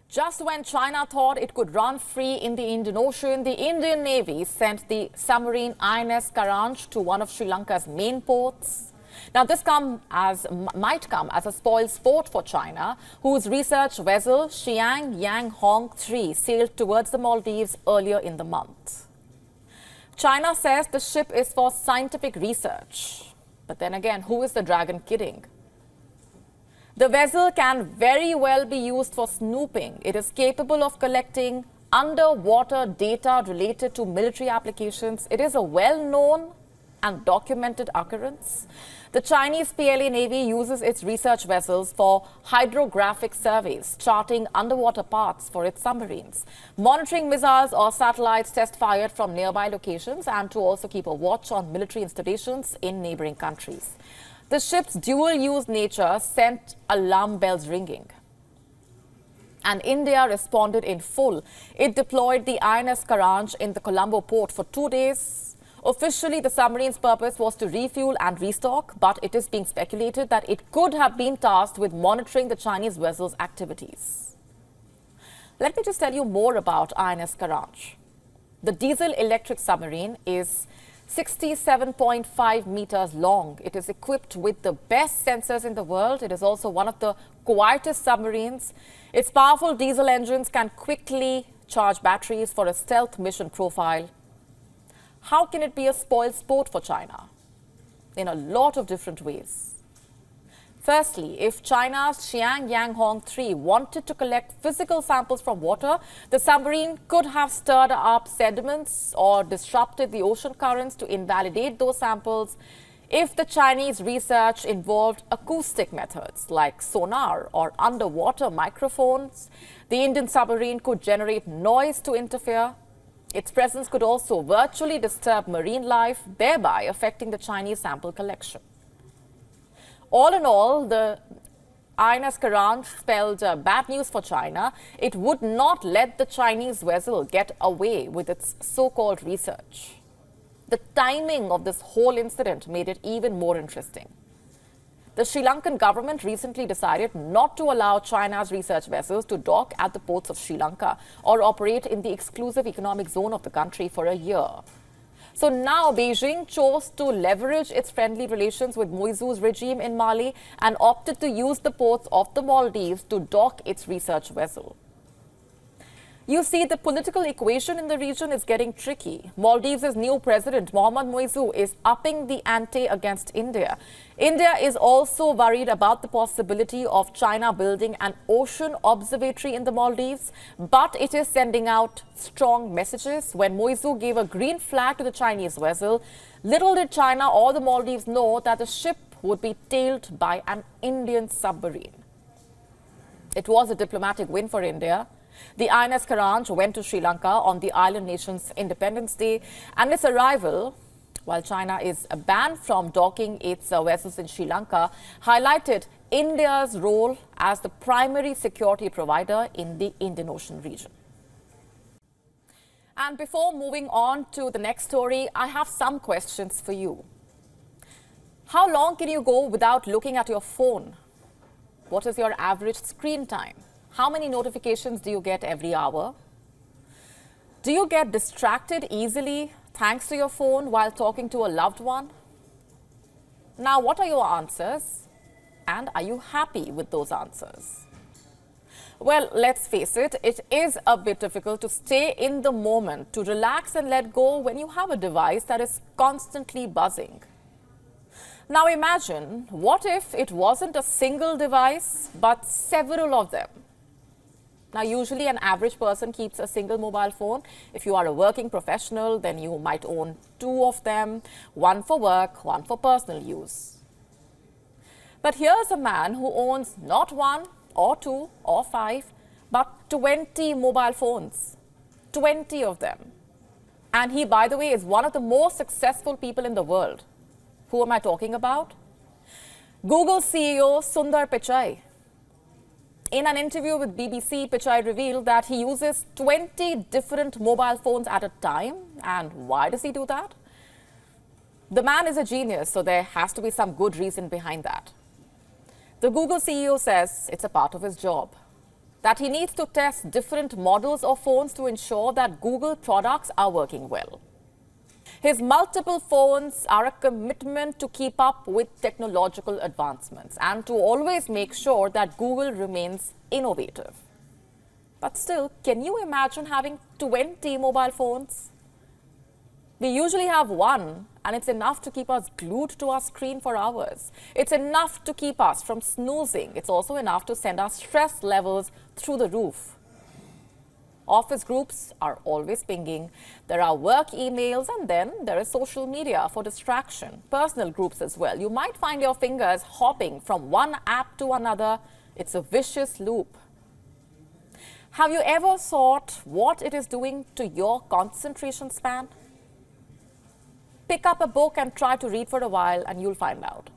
Just when China thought it could run free in the Indian Ocean, the Indian Navy sent the submarine INS Karanj to one of Sri Lanka's main ports. Now, this might come as a spoil sport for China, whose research vessel Xiang Yang Hong 3 sailed towards the Maldives earlier in the month. China says the ship is for scientific research. But then again, who is the dragon kidding? The vessel can very well be used for snooping. It is capable of collecting underwater data related to military applications. It is a well-known and documented occurrence. The Chinese PLA Navy uses its research vessels for hydrographic surveys, charting underwater paths for its submarines, monitoring missiles or satellites test fired from nearby locations, and to also keep a watch on military installations in neighboring countries. The ship's dual-use nature sent alarm bells ringing. And India responded in full. It deployed the INS Karanj in the Colombo port for 2 days. Officially, the submarine's purpose was to refuel and restock, but it is being speculated that it could have been tasked with monitoring the Chinese vessel's activities. Let me just tell you more about INS Karanj. The diesel-electric submarine is 67.5 meters long. It is equipped with the best sensors in the world. It is also one of the quietest submarines. Its powerful diesel engines can quickly charge batteries for a stealth mission profile. How can it be a spoil sport for China? In a lot of different ways. Firstly, if China's Xiang Yang Hong 3 wanted to collect physical samples from water, the submarine could have stirred up sediments or disrupted the ocean currents to invalidate those samples. If the Chinese research involved acoustic methods like sonar or underwater microphones, the Indian submarine could generate noise to interfere. Its presence could also virtually disturb marine life, thereby affecting the Chinese sample collection. All in all, the INS Karanj spelled bad news for China. It would not let the Chinese vessel get away with its so-called research. The timing of this whole incident made it even more interesting. The Sri Lankan government recently decided not to allow China's research vessels to dock at the ports of Sri Lanka or operate in the exclusive economic zone of the country for a year. So now Beijing chose to leverage its friendly relations with Moïse's regime in Mali and opted to use the ports of the Maldives to dock its research vessel. You see, the political equation in the region is getting tricky. Maldives' new president, Mohamed Moïse, is upping the ante against India. India is also worried about the possibility of China building an ocean observatory in the Maldives, but it is sending out strong messages. When Moïse gave a green flag to the Chinese vessel, little did China or the Maldives know that the ship would be tailed by an Indian submarine. It was a diplomatic win for India. The INS Karanj went to Sri Lanka on the island nation's Independence Day, and its arrival, while China is banned from docking its vessels in Sri Lanka, highlighted India's role as the primary security provider in the Indian Ocean region. And before moving on to the next story, I have some questions for you. How long can you go without looking at your phone? What is your average screen time? How many notifications do you get every hour? Do you get distracted easily thanks to your phone while talking to a loved one? Now, what are your answers? And are you happy with those answers? Well, let's face it, it is a bit difficult to stay in the moment, to relax and let go when you have a device that is constantly buzzing. Now imagine, what if it wasn't a single device, but several of them? Now, usually an average person keeps a single mobile phone. If you are a working professional, then you might own 2 of them, one for work, one for personal use. But here's a man who owns not 1 or 2 or 5, but 20 mobile phones, 20 of them. And he, by the way, is one of the most successful people in the world. Who am I talking about? Google CEO Sundar Pichai. In an interview with BBC, Pichai revealed that he uses 20 different mobile phones at a time. And why does he do that? The man is a genius, so there has to be some good reason behind that. The Google CEO says it's a part of his job. that he needs to test different models of phones to ensure that Google products are working well. His multiple phones are a commitment to keep up with technological advancements and to always make sure that Google remains innovative. But still, can you imagine having 20 mobile phones? We usually have one, and it's enough to keep us glued to our screen for hours. It's enough to keep us from snoozing. It's also enough to send our stress levels through the roof. Office groups are always pinging. There are work emails, and then there is social media for distraction. Personal groups as well. You might find your fingers hopping from one app to another. It's a vicious loop. Have you ever thought what it is doing to your concentration span? Pick up a book and try to read for a while and you'll find out.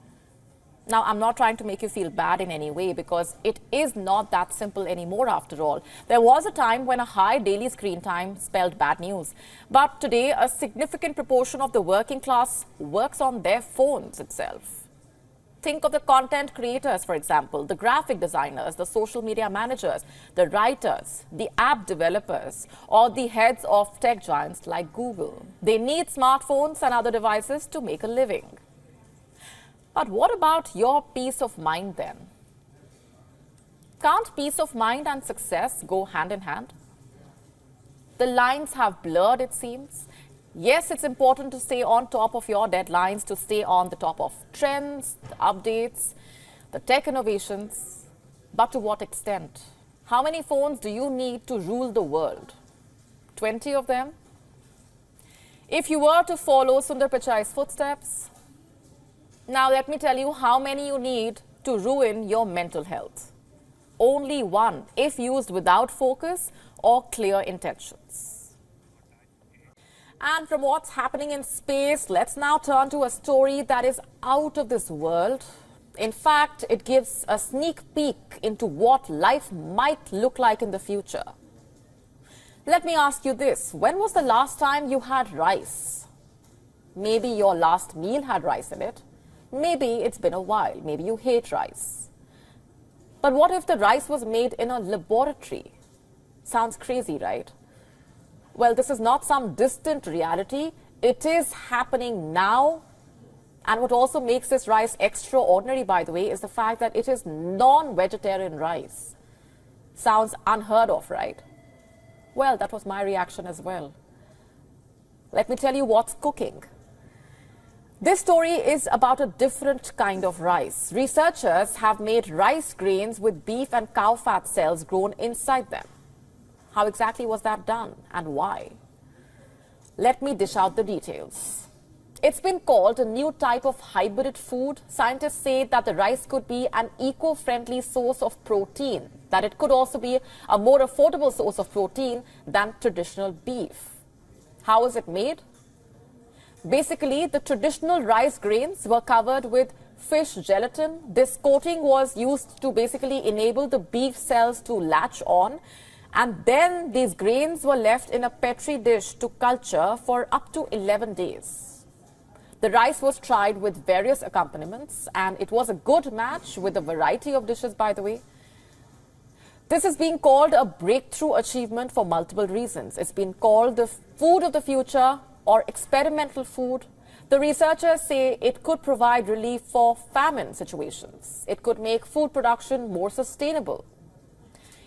Now, I'm not trying to make you feel bad in any way because it is not that simple anymore after all. There was a time when a high daily screen time spelled bad news. But today, a significant proportion of the working class works on their phones itself. Think of the content creators, for example, the graphic designers, the social media managers, the writers, the app developers, or the heads of tech giants like Google. They need smartphones and other devices to make a living. But what about your peace of mind then? Can't peace of mind and success go hand in hand? The lines have blurred, it seems. Yes, it's important to stay on top of your deadlines, to stay on the top of trends, the updates, the tech innovations. But to what extent? How many phones do you need to rule the world? 20 of them? If you were to follow Sundar Pichai's footsteps, now let me tell you how many you need to ruin your mental health. Only one, if used without focus or clear intentions. And from what's happening in space, let's now turn to a story that is out of this world. In fact, it gives a sneak peek into what life might look like in the future. Let me ask you this. When was the last time you had rice? Maybe your last meal had rice in it. Maybe it's been a while. Maybe you hate rice. But what if the rice was made in a laboratory? Sounds crazy, right? Well, this is not some distant reality. It is happening now. And what also makes this rice extraordinary, by the way, is the fact that it is non-vegetarian rice. Sounds unheard of, right? Well, that was my reaction as well. Let me tell you what's cooking. This story is about a different kind of rice. Researchers have made rice grains with beef and cow fat cells grown inside them. How exactly was that done and why? Let me dish out the details. It's been called a new type of hybrid food. Scientists say that the rice could be an eco-friendly source of protein, that it could also be a more affordable source of protein than traditional beef. How is it made? Basically, the traditional rice grains were covered with fish gelatin. This coating was used to basically enable the beef cells to latch on. And then these grains were left in a petri dish to culture for up to 11 days. The rice was tried with various accompaniments, and it was a good match with a variety of dishes, by the way. This is being called a breakthrough achievement for multiple reasons. It's been called the food of the future or experimental food. The researchers say it could provide relief for famine situations. It could make food production more sustainable.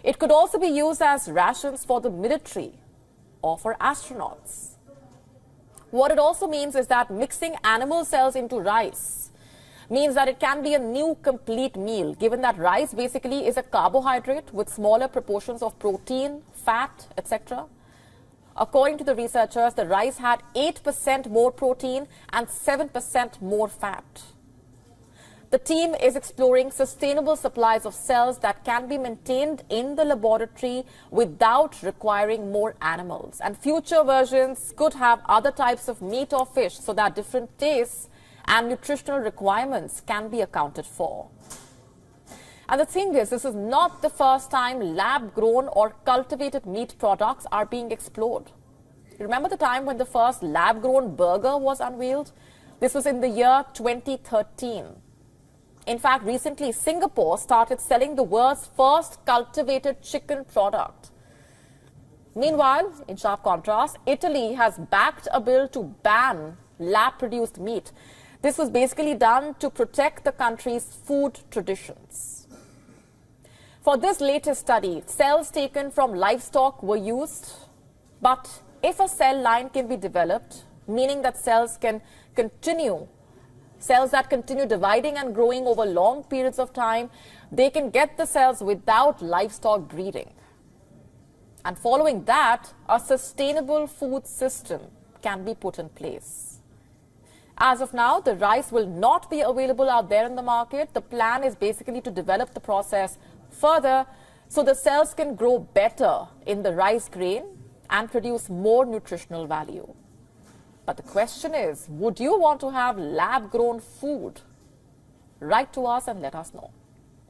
It could also be used as rations for the military or for astronauts. What it also means is that mixing animal cells into rice means that it can be a new complete meal, given that rice basically is a carbohydrate with smaller proportions of protein, fat, etc. According to the researchers, the rice had 8% more protein and 7% more fat. The team is exploring sustainable supplies of cells that can be maintained in the laboratory without requiring more animals. And future versions could have other types of meat or fish so that different tastes and nutritional requirements can be accounted for. And the thing is, this is not the first time lab-grown or cultivated meat products are being explored. Remember the time when the first lab-grown burger was unveiled? This was in the year 2013. In fact, recently Singapore started selling the world's first cultivated chicken product. Meanwhile, in sharp contrast, Italy has backed a bill to ban lab-produced meat. This was basically done to protect the country's food traditions. For this latest study, cells taken from livestock were used, but if a cell line can be developed, meaning that cells that continue dividing and growing over long periods of time, they can get the cells without livestock breeding. And following that, a sustainable food system can be put in place. As of now, the rice will not be available out there in the market. The plan is basically to develop the process further so the cells can grow better in the rice grain and produce more nutritional value. But the question is, would you want to have lab-grown food? Write to us and let us know.